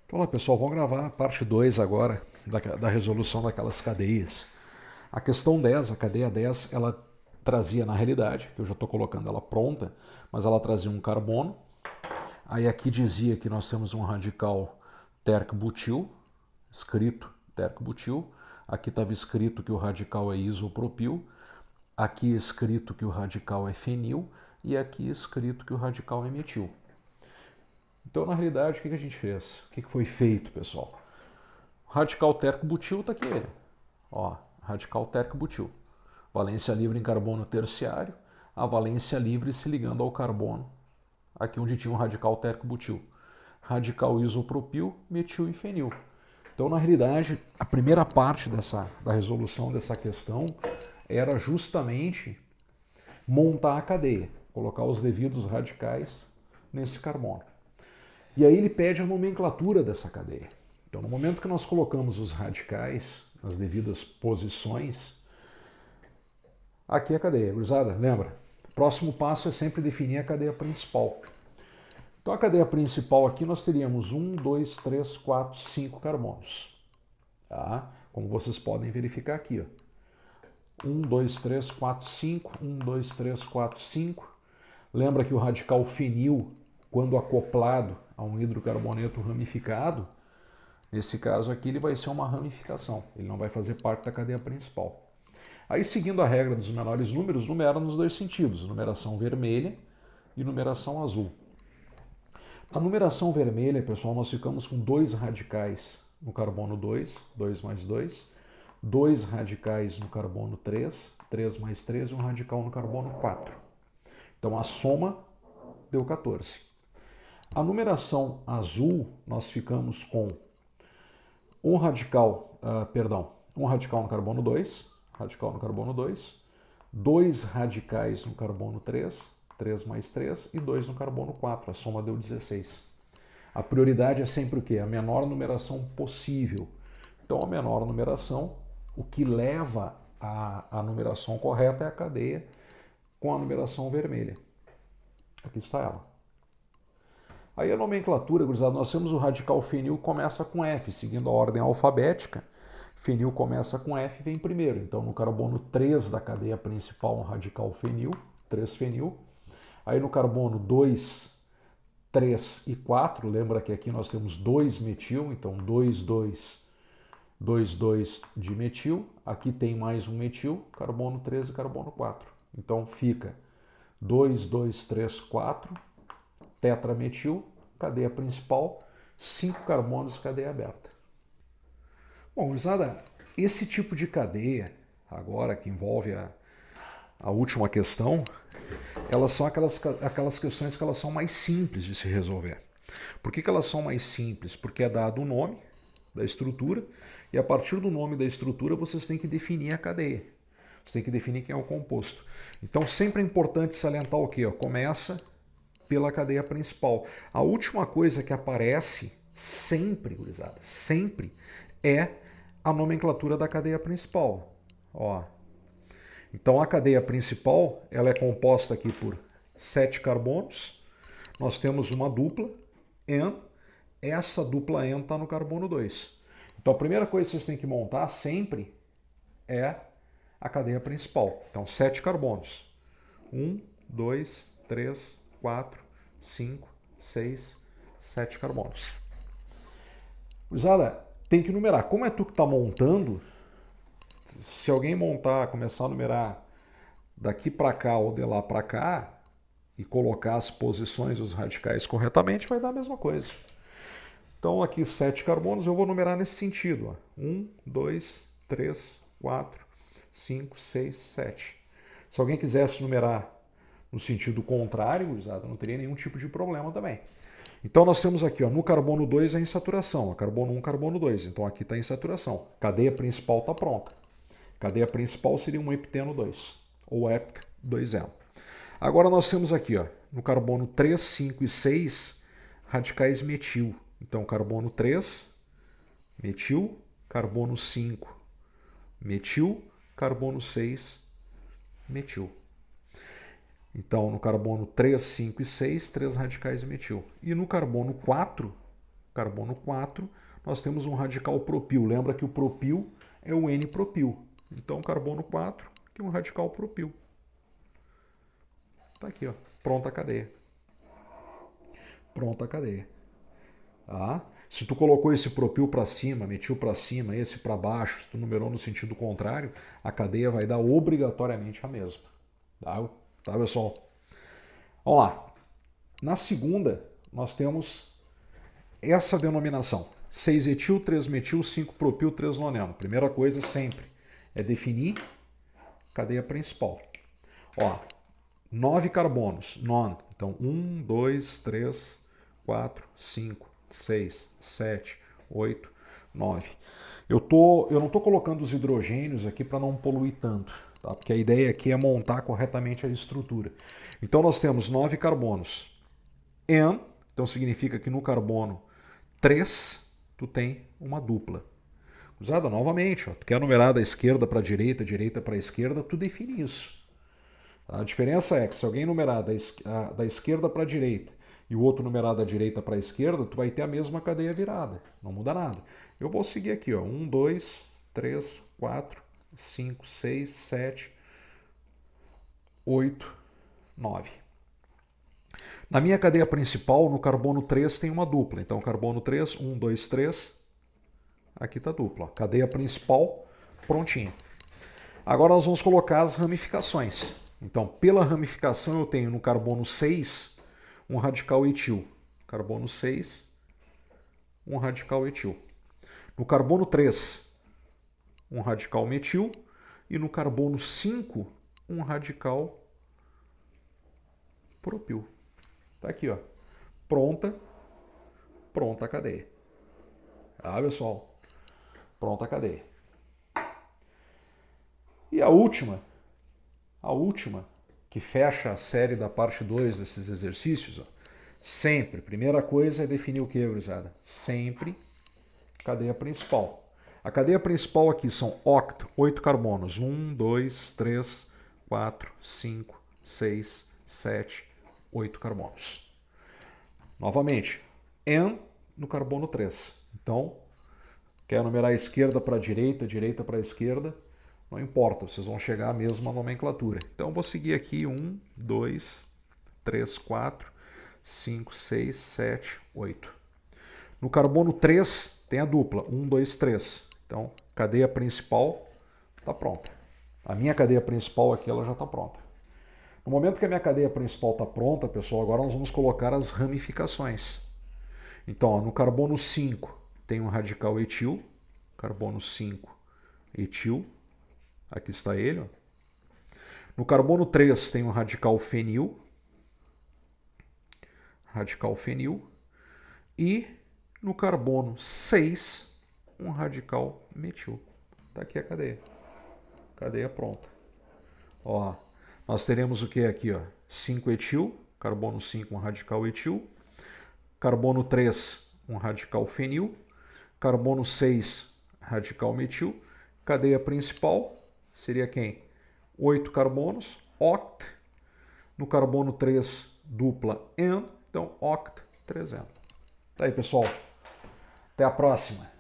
Então, olá pessoal, vamos gravar a parte 2 agora da resolução daquelas cadeias. A questão 10, a cadeia 10, ela trazia na realidade, que eu já estou colocando ela pronta, mas ela trazia um carbono. Aí aqui dizia que nós temos um radical térquico-butil, escrito térquico-butil. Aqui estava escrito que o radical é isopropil. Aqui escrito que o radical é fenil. E aqui escrito que o radical é metil. Então, na realidade, o que a gente fez? O que foi feito, pessoal? O radical térquico-butil está aqui, ele. Ó, radical térquico-butil. Valência livre em carbono terciário, a valência livre se ligando ao carbono, aqui onde tinha um radical térquico-butil. Radical isopropil, metil e fenil. Então, na realidade, a primeira parte da resolução dessa questão era justamente montar a cadeia, colocar os devidos radicais nesse carbono. E aí ele pede a nomenclatura dessa cadeia. Então, no momento que nós colocamos os radicais nas devidas posições, aqui é a cadeia. Gurizada, lembra? O próximo passo é sempre definir a cadeia principal. Então, a cadeia principal aqui nós teríamos 1, 2, 3, 4, 5 carbonos. Tá? Como vocês podem verificar aqui. Ó. 1, 2, 3, 4, 5. 1, 2, 3, 4, 5. Lembra que o radical fenil, quando acoplado a um hidrocarboneto ramificado, nesse caso aqui ele vai ser uma ramificação, ele não vai fazer parte da cadeia principal. Aí, seguindo a regra dos menores números, numera nos dois sentidos, numeração vermelha e numeração azul. Na numeração vermelha, pessoal, nós ficamos com dois radicais no carbono 2, 2 mais 2, dois radicais no carbono 3, 3 mais 3 e um radical no carbono 4. Então, a soma deu 14. A numeração azul, nós ficamos com um radical no carbono 2, dois radicais no carbono 3, 3 mais 3 e 2 no carbono 4, a soma deu 16. A prioridade é sempre o quê? A menor numeração possível. Então, a menor numeração, o que leva à numeração correta é a cadeia com a numeração vermelha. Aqui está ela. Aí a nomenclatura, gurizada, nós temos o radical fenil começa com F, seguindo a ordem alfabética. Fenil começa com F e vem primeiro. Então, no carbono 3 da cadeia principal, um radical fenil, 3-fenil. Aí no carbono 2, 3 e 4, lembra que aqui nós temos 2-metil, então 2-2, 2-2 de metil. Aqui tem mais um metil, carbono 3 e carbono 4. Então fica 2-2-3-4, tetrametil, cadeia principal, 5 carbonos, cadeia aberta. Bom, gurizada, esse tipo de cadeia, agora que envolve a última questão, elas são aquelas questões que elas são mais simples de se resolver. Por que elas são mais simples? Porque é dado o nome da estrutura e a partir do nome da estrutura vocês têm que definir a cadeia. Você tem que definir quem é o composto. Então sempre é importante salientar o quê? Começa pela cadeia principal. A última coisa que aparece sempre, gurizada, sempre é a nomenclatura da cadeia principal. Ó. Então a cadeia principal ela é composta aqui por 7 carbonos. Nós temos uma dupla N. Essa dupla N está no carbono 2. Então a primeira coisa que vocês têm que montar sempre é a cadeia principal. Então 7 carbonos. 1, 2, 3, 4, 5, 6, 7 carbonos. Gurizada, tem que numerar. Como é tu que está montando, se alguém começar a numerar daqui para cá ou de lá para cá e colocar as posições dos radicais corretamente, vai dar a mesma coisa. Então aqui 7 carbonos, eu vou numerar nesse sentido. 1, 2, 3, 4, 5, 6, 7. Se alguém quisesse numerar no sentido contrário, não teria nenhum tipo de problema também. Então nós temos aqui, ó, no carbono 2 é insaturação, carbono 1, carbono 2. Então aqui está insaturação. Cadeia principal está pronta. Cadeia principal seria um hepteno 2, ou hept 2N. Agora nós temos aqui, ó, no carbono 3, 5 e 6, radicais metil. Então carbono 3, metil, carbono 5, metil, carbono 6, metil. Então, no carbono 3, 5 e 6, 3 radicais de metil. E no carbono 4, carbono 4, nós temos um radical propil. Lembra que o propil é o N-propil. Então, carbono 4, que é um radical propil. Está aqui, ó, pronta a cadeia. Pronta a cadeia. Tá? Se tu colocou esse propil para cima, metil para cima, esse para baixo, se tu numerou no sentido contrário, a cadeia vai dar obrigatoriamente a mesma. Tá, pessoal? Vamos lá. Na segunda, nós temos essa denominação. 6-etil, 3-metil, 5-propil, 3-noneno. Primeira coisa sempre é definir cadeia principal. Ó, 9 carbonos, non. Então, 1, 2, 3, 4, 5, 6, 7, 8, 9. Eu não estou colocando os hidrogênios aqui para não poluir tanto, tá? Porque a ideia aqui é montar corretamente a estrutura. Então, nós temos 9 carbonos. N, então significa que no carbono 3, tu tem uma dupla. Usada novamente, ó, tu quer numerar da esquerda para a direita, direita para a esquerda, tu define isso. A diferença é que se alguém numerar da esquerda para a direita e o outro numerar da direita para a esquerda, tu vai ter a mesma cadeia virada. Não muda nada. Eu vou seguir aqui, ó, 1, 2, 3, 4, 5, 6, 7, 8, 9. Na minha cadeia principal, no carbono 3 tem uma dupla. Então, carbono 3, 1, 2, 3. Aqui está dupla. Ó. Cadeia principal, prontinha. Agora nós vamos colocar as ramificações. Então, pela ramificação, eu tenho no carbono 6 um radical etil. Carbono 6, um radical etil. No carbono 3, um radical metil. E no carbono 5, um radical propil. Tá aqui, ó. Pronta a cadeia. Ah, pessoal. Pronta a cadeia. E a última que fecha a série da parte 2 desses exercícios, ó, sempre, primeira coisa é definir o que, gurizada? Sempre cadeia principal. A cadeia principal aqui são oct, 8 carbonos. 1, 2, 3, 4, 5, 6, 7, 8 carbonos. Novamente, N no carbono 3. Então, quer numerar esquerda para direita, direita para esquerda, não importa, vocês vão chegar à mesma nomenclatura. Então, eu vou seguir aqui 1, 2, 3, 4, 5, 6, 7, 8. No carbono 3 tem a dupla, 1, 2, 3. Então, cadeia principal está pronta. A minha cadeia principal aqui ela já está pronta. No momento que a minha cadeia principal está pronta, pessoal, agora nós vamos colocar as ramificações. Então, ó, no carbono 5 tem um radical etil, carbono 5 etil, aqui está ele. Ó. No carbono 3 tem um radical fenil, e no carbono 6 um radical metil. Está aqui a cadeia. Cadeia pronta. Ó, nós teremos o que aqui? 5-etil, carbono 5, um radical etil. Carbono 3, um radical fenil. Carbono 6, radical metil. Cadeia principal seria quem? 8 carbonos, oct. No carbono 3, dupla N. Então, oct, 3N. Tá aí, pessoal. Até a próxima.